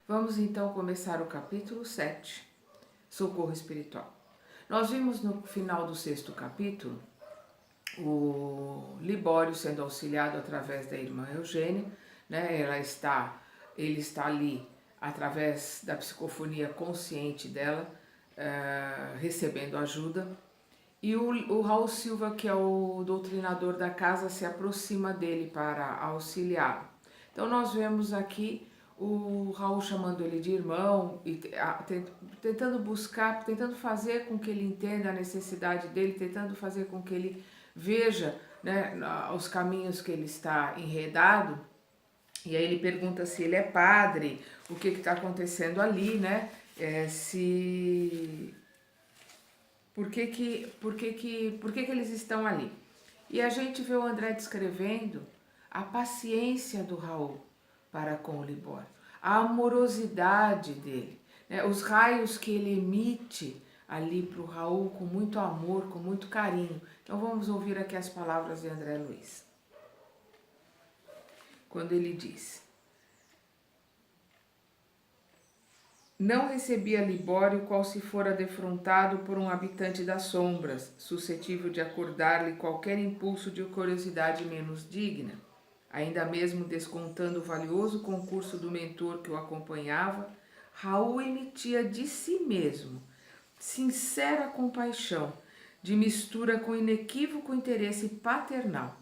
Vamos então começar o capítulo 7, Socorro Espiritual. Nós vimos no final do 6º capítulo o Libório sendo auxiliado através da irmã Eugênia, né? Ele está ali através da psicofonia consciente dela, recebendo ajuda. E o Raul Silva, que é o doutrinador da casa, se aproxima dele para auxiliá-lo. Então nós vemos aqui o Raul chamando ele de irmão e tentando buscar, tentando fazer com que ele entenda a necessidade dele, tentando fazer com que ele veja, né, os caminhos que ele está enredado. E aí ele pergunta se ele é padre, o que está acontecendo ali, né? Por que eles estão ali? E a gente vê o André descrevendo a paciência do Raul para com o Libório, a amorosidade dele, né? Os raios que ele emite ali para o Raul com muito amor, com muito carinho. Então vamos ouvir aqui as palavras de André Luiz. Quando ele diz: não recebia Libório qual se fora defrontado por um habitante das sombras, suscetível de acordar-lhe qualquer impulso de curiosidade menos digna. Ainda mesmo descontando o valioso concurso do mentor que o acompanhava, Raul emitia de si mesmo sincera compaixão, de mistura com inequívoco interesse paternal.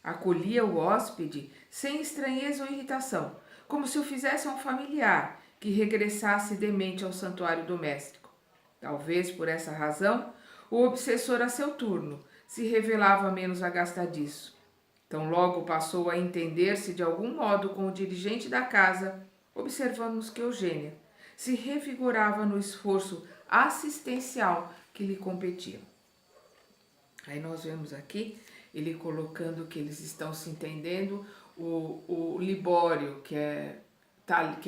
Acolhia o hóspede sem estranheza ou irritação, como se o fizesse um familiar que regressasse demente ao santuário doméstico. Talvez por essa razão, o obsessor a seu turno se revelava menos agastadiço. Tão logo passou a entender-se de algum modo com o dirigente da casa, observamos que Eugênia se revigorava no esforço assistencial que lhe competia. Aí nós vemos aqui ele colocando que eles estão se entendendo, o Libório, que é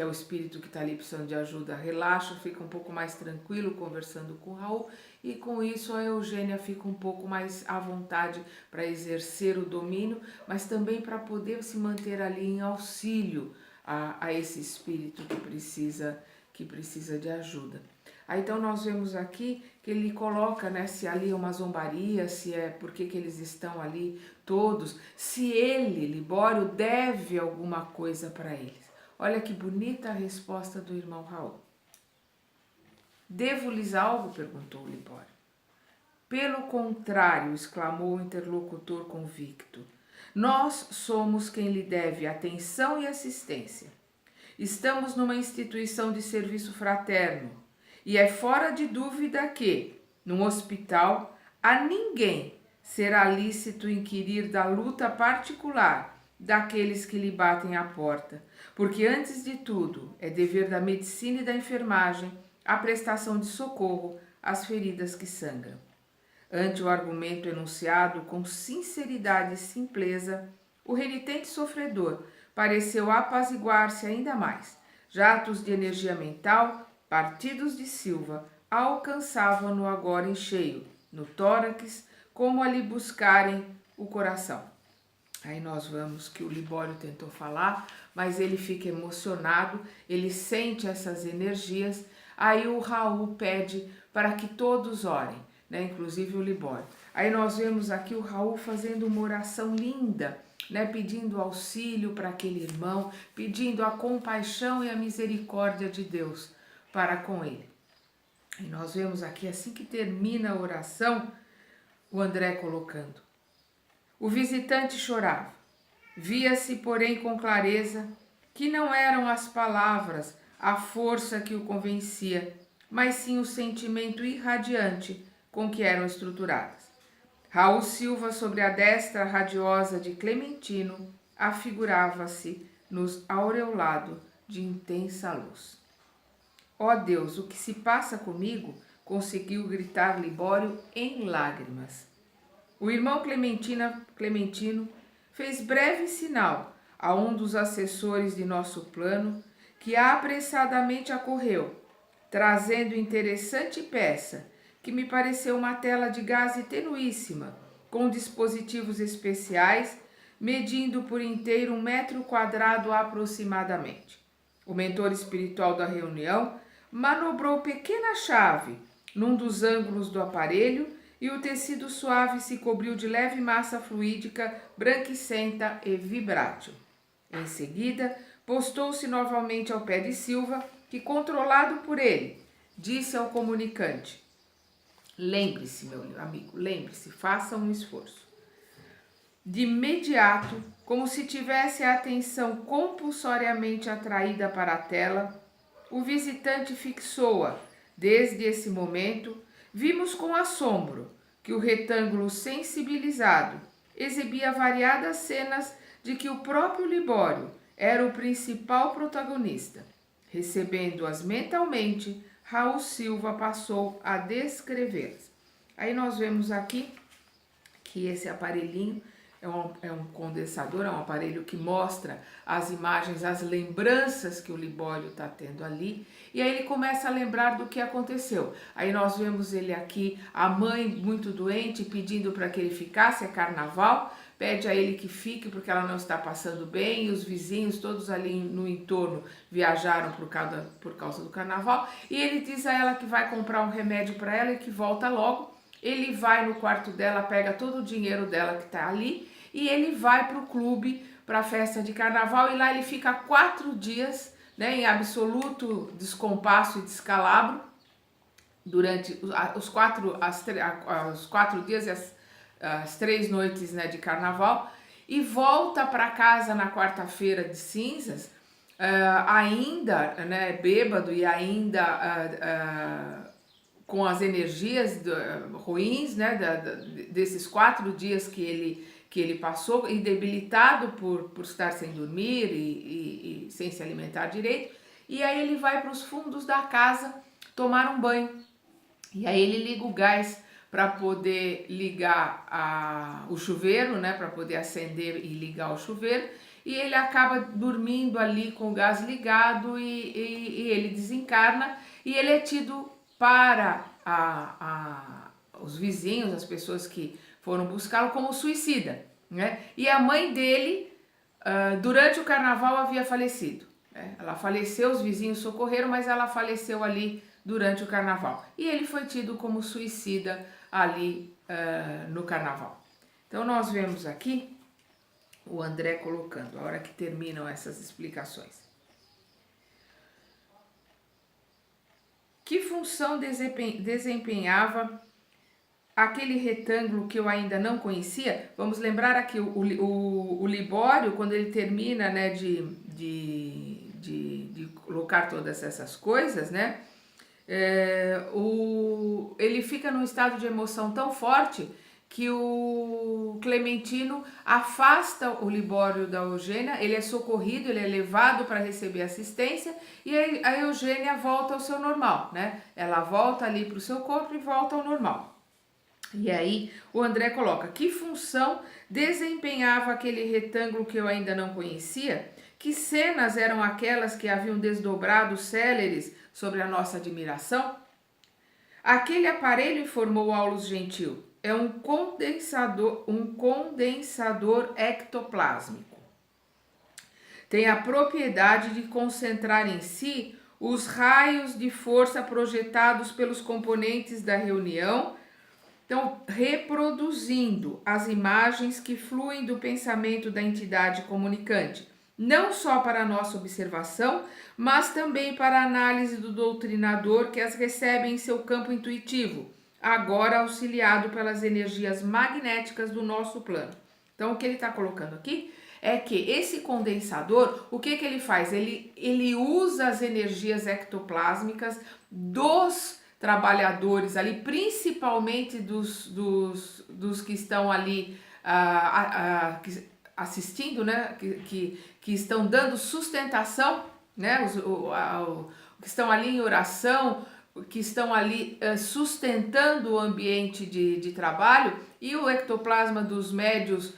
o espírito que está ali precisando de ajuda, relaxa, fica um pouco mais tranquilo conversando com o Raul, e com isso a Eugênia fica um pouco mais à vontade para exercer o domínio, mas também para poder se manter ali em auxílio a esse espírito que precisa de ajuda. Aí então nós vemos aqui que ele coloca, né, se ali é uma zombaria, se é porque que eles estão ali todos, se ele, Libório, deve alguma coisa para eles. Olha que bonita a resposta do irmão Raul. Devo-lhes algo? Perguntou Libório. Pelo contrário, exclamou o interlocutor convicto, nós somos quem lhe deve atenção e assistência. Estamos numa instituição de serviço fraterno e é fora de dúvida que, num hospital, a ninguém será lícito inquirir da luta particular daqueles que lhe batem à porta, porque antes de tudo é dever da medicina e da enfermagem a prestação de socorro às feridas que sangram. Ante o argumento enunciado com sinceridade e simpleza, o renitente sofredor pareceu apaziguar-se ainda mais. Jatos de energia mental, partidos de Silva, alcançavam-no agora em cheio, no tórax, como a lhe buscarem o coração. Aí nós vemos que o Libório tentou falar, mas ele fica emocionado, ele sente essas energias. Aí o Raul pede para que todos orem, né? Inclusive o Libório. Aí nós vemos aqui o Raul fazendo uma oração linda, né? Pedindo auxílio para aquele irmão, pedindo a compaixão e a misericórdia de Deus para com ele. E nós vemos aqui, assim que termina a oração, o André colocando: o visitante chorava. Via-se, porém, com clareza que não eram as palavras a força que o convencia, mas sim o sentimento irradiante com que eram estruturadas. Raul Silva, sobre a destra radiosa de Clementino, afigurava-se nos aureolado de intensa luz. Ó Deus, o que se passa comigo? Conseguiu gritar Libório em lágrimas. O irmão Clementino fez breve sinal a um dos assessores de nosso plano, que apressadamente acorreu, trazendo interessante peça, que me pareceu uma tela de gaze tenuíssima, com dispositivos especiais, medindo por inteiro 1 metro quadrado aproximadamente. O mentor espiritual da reunião manobrou pequena chave num dos ângulos do aparelho e o tecido suave se cobriu de leve massa fluídica, branquicenta e vibrátil. Em seguida, postou-se novamente ao pé de Silva, que, controlado por ele, disse ao comunicante: lembre-se, meu amigo, lembre-se, faça um esforço. De imediato, como se tivesse a atenção compulsoriamente atraída para a tela, o visitante fixou-a. Desde esse momento, vimos com assombro que o retângulo sensibilizado exibia variadas cenas de que o próprio Libório era o principal protagonista. Recebendo-as mentalmente, Raul Silva passou a descrevê-las. Aí nós vemos aqui que esse aparelhinho é um condensador, é um aparelho que mostra as imagens, as lembranças que o Libório está tendo ali. E aí ele começa a lembrar do que aconteceu. Aí nós vemos ele aqui, a mãe muito doente, pedindo para que ele ficasse, é carnaval, pede a ele que fique porque ela não está passando bem, e os vizinhos todos ali no entorno viajaram por causa do carnaval, e ele diz a ela que vai comprar um remédio para ela e que volta logo. Ele vai no quarto dela, pega todo o dinheiro dela que está ali e ele vai para o clube, para a festa de carnaval, e lá ele fica 4 dias, né, em absoluto descompasso e descalabro, durante os 4 dias e as 3 noites, né, de carnaval, e volta para casa na quarta-feira de cinzas, ainda, né, bêbado e ainda com as energias ruins, né, desses 4 dias que ele passou, e debilitado por estar sem dormir e sem se alimentar direito. E aí ele vai para os fundos da casa tomar um banho. E aí ele liga o gás para poder ligar o chuveiro, né, para poder acender e ligar o chuveiro. E ele acaba dormindo ali com o gás ligado e ele desencarna, e ele é tido para os vizinhos, as pessoas que foram buscá-lo, como suicida, né? E a mãe dele, durante o carnaval, havia falecido, né? Ela faleceu, os vizinhos socorreram, mas ela faleceu ali durante o carnaval. E ele foi tido como suicida ali no carnaval. Então nós vemos aqui o André colocando, a hora que terminam essas explicações. Que função desempenhava aquele retângulo que eu ainda não conhecia? Vamos lembrar aqui, o Libório, quando ele termina, né, de colocar todas essas coisas, né, ele fica num estado de emoção tão forte que o Clementino afasta o Libório da Eugênia, ele é socorrido, ele é levado para receber assistência, e a Eugênia volta ao seu normal, né? Ela volta ali para o seu corpo e volta ao normal. E aí o André coloca: que função desempenhava aquele retângulo que eu ainda não conhecia? Que cenas eram aquelas que haviam desdobrado céleres sobre a nossa admiração? Aquele aparelho, informou Aulus Gentil, é um condensador ectoplásmico. Tem a propriedade de concentrar em si os raios de força projetados pelos componentes da reunião, então reproduzindo as imagens que fluem do pensamento da entidade comunicante, não só para a nossa observação, mas também para a análise do doutrinador que as recebe em seu campo intuitivo, agora auxiliado pelas energias magnéticas do nosso plano. Então, o que ele está colocando aqui é que esse condensador, o que ele faz? Ele usa as energias ectoplásmicas dos trabalhadores ali, principalmente dos que estão ali assistindo, né? Que estão dando sustentação, né? Que estão ali em oração, que estão ali sustentando o ambiente de trabalho, e o ectoplasma dos médios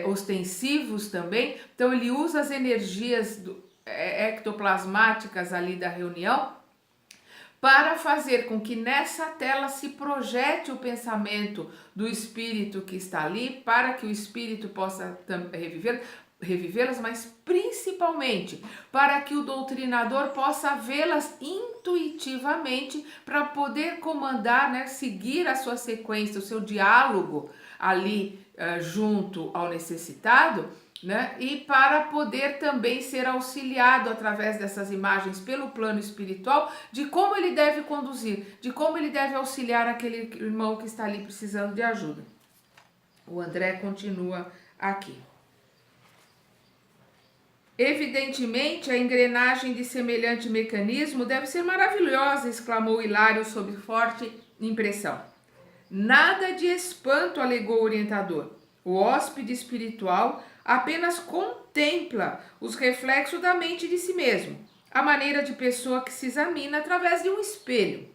ostensivos também. Então ele usa as energias ectoplasmáticas ali da reunião para fazer com que nessa tela se projete o pensamento do espírito que está ali, para que o espírito possa reviver, revivê-las, mas principalmente para que o doutrinador possa vê-las intuitivamente para poder comandar, né, seguir a sua sequência, o seu diálogo ali junto ao necessitado, né, e para poder também ser auxiliado através dessas imagens pelo plano espiritual de como ele deve conduzir, de como ele deve auxiliar aquele irmão que está ali precisando de ajuda. O André continua aqui. Evidentemente, a engrenagem de semelhante mecanismo deve ser maravilhosa, exclamou Hilário sob forte impressão. Nada de espanto, alegou o orientador. O hóspede espiritual apenas contempla os reflexos da mente de si mesmo, a maneira de pessoa que se examina através de um espelho.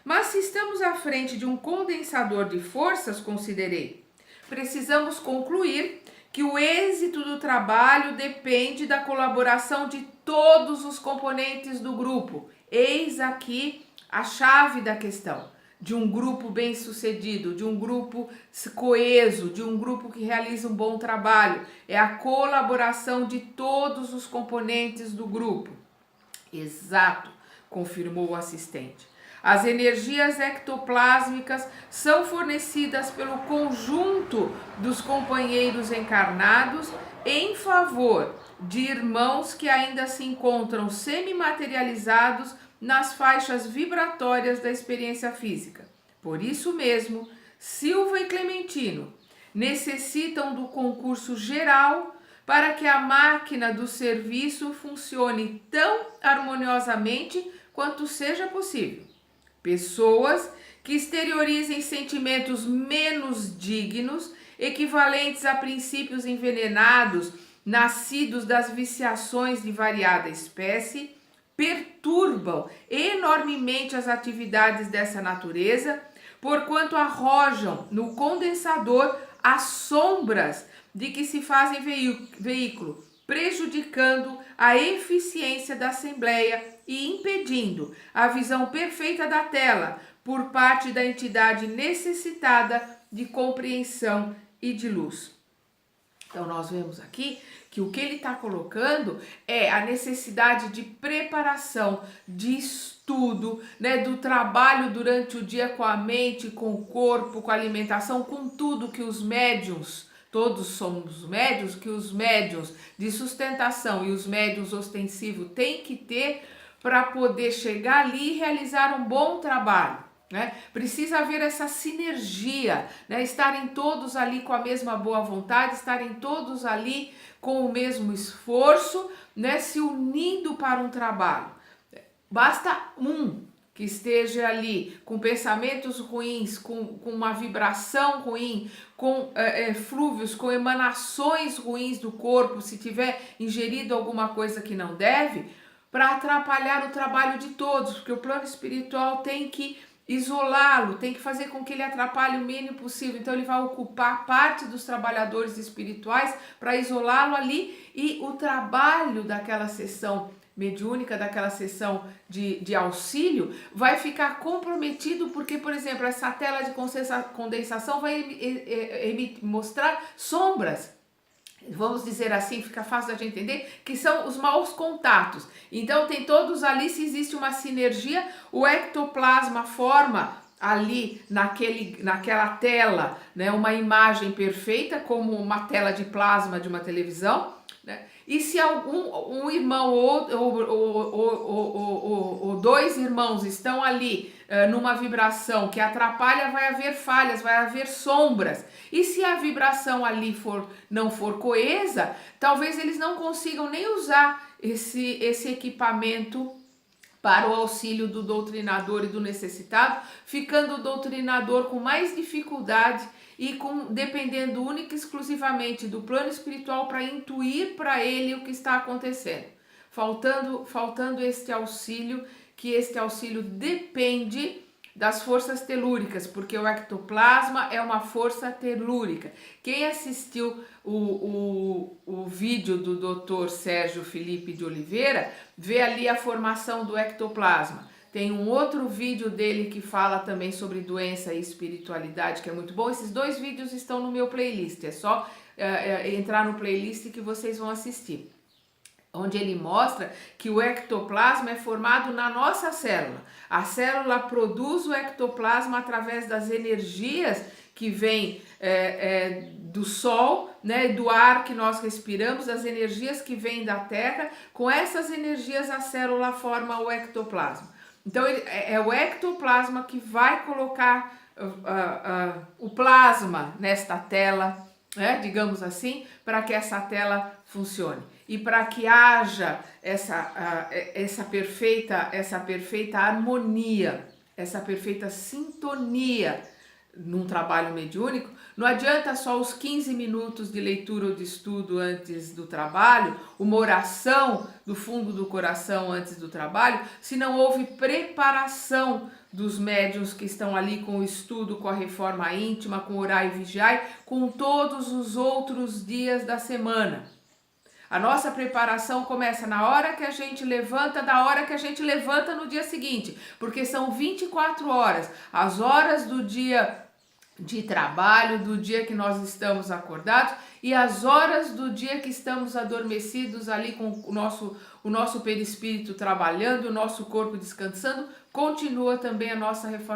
Mas se estamos à frente de um condensador de forças, considerei, precisamos concluir que o êxito do trabalho depende da colaboração de todos os componentes do grupo. Eis aqui a chave da questão. De um grupo bem-sucedido, de um grupo coeso, de um grupo que realiza um bom trabalho. É a colaboração de todos os componentes do grupo. Exato, confirmou o assistente. As energias ectoplásmicas são fornecidas pelo conjunto dos companheiros encarnados em favor de irmãos que ainda se encontram semimaterializados nas faixas vibratórias da experiência física. Por isso mesmo, Silva e Clementino necessitam do concurso geral para que a máquina do serviço funcione tão harmoniosamente quanto seja possível. Pessoas que exteriorizem sentimentos menos dignos, equivalentes a princípios envenenados, nascidos das viciações de variada espécie, perturbam enormemente as atividades dessa natureza, porquanto arrojam no condensador as sombras de que se fazem veículo, prejudicando a eficiência da Assembleia e impedindo a visão perfeita da tela por parte da entidade necessitada de compreensão e de luz. Então, nós vemos aqui que o que ele está colocando é a necessidade de preparação, de estudo, né, do trabalho durante o dia com a mente, com o corpo, com a alimentação, com tudo que os médiuns, todos somos médiuns, que os médiuns de sustentação e os médiuns ostensivos têm que ter para poder chegar ali e realizar um bom trabalho. Né? Precisa haver essa sinergia, né? Estarem todos ali com a mesma boa vontade, estarem todos ali com o mesmo esforço, né? Se unindo para um trabalho. Basta um que esteja ali com pensamentos ruins, com uma vibração ruim, com flúvios, com emanações ruins do corpo, se tiver ingerido alguma coisa que não deve, para atrapalhar o trabalho de todos, porque o plano espiritual tem que isolá-lo, tem que fazer com que ele atrapalhe o mínimo possível. Então ele vai ocupar parte dos trabalhadores espirituais para isolá-lo ali, e o trabalho daquela sessão mediúnica, daquela sessão de auxílio, vai ficar comprometido, porque, por exemplo, essa tela de condensação vai mostrar sombras. Vamos dizer assim, fica fácil de entender, que são os maus contatos. Então tem todos ali, se existe uma sinergia, o ectoplasma forma ali naquela tela, né, uma imagem perfeita, como uma tela de plasma de uma televisão, né? E se um irmão ou dois irmãos estão ali numa vibração que atrapalha, vai haver falhas, vai haver sombras. E se a vibração ali não for coesa, talvez eles não consigam nem usar esse equipamento para o auxílio do doutrinador e do necessitado, ficando o doutrinador com mais dificuldade e dependendo única e exclusivamente do plano espiritual para intuir para ele o que está acontecendo. Faltando este auxílio, que este auxílio depende das forças telúricas, porque o ectoplasma é uma força telúrica. Quem assistiu o vídeo do Dr. Sérgio Felipe de Oliveira, vê ali a formação do ectoplasma. Tem um outro vídeo dele que fala também sobre doença e espiritualidade, que é muito bom. Esses dois vídeos estão no meu playlist, é só entrar no playlist que vocês vão assistir, onde ele mostra que o ectoplasma é formado na nossa célula. A célula produz o ectoplasma através das energias que vêm do sol, né, do ar que nós respiramos, as energias que vêm da terra. Com essas energias a célula forma o ectoplasma. Então é o ectoplasma que vai colocar o plasma nesta tela, né, digamos assim, para que essa tela funcione e para que haja essa perfeita harmonia, essa perfeita sintonia num trabalho mediúnico. Não adianta só os 15 minutos de leitura ou de estudo antes do trabalho, uma oração do fundo do coração antes do trabalho, se não houve preparação dos médiuns que estão ali com o estudo, com a reforma íntima, com orar e vigiar, com todos os outros dias da semana. A nossa preparação começa na hora que a gente levanta, da hora que a gente levanta no dia seguinte, porque são 24 horas, as horas do dia de trabalho, do dia que nós estamos acordados e as horas do dia que estamos adormecidos ali com o nosso perispírito trabalhando, o nosso corpo descansando. Continua também a nossa reforma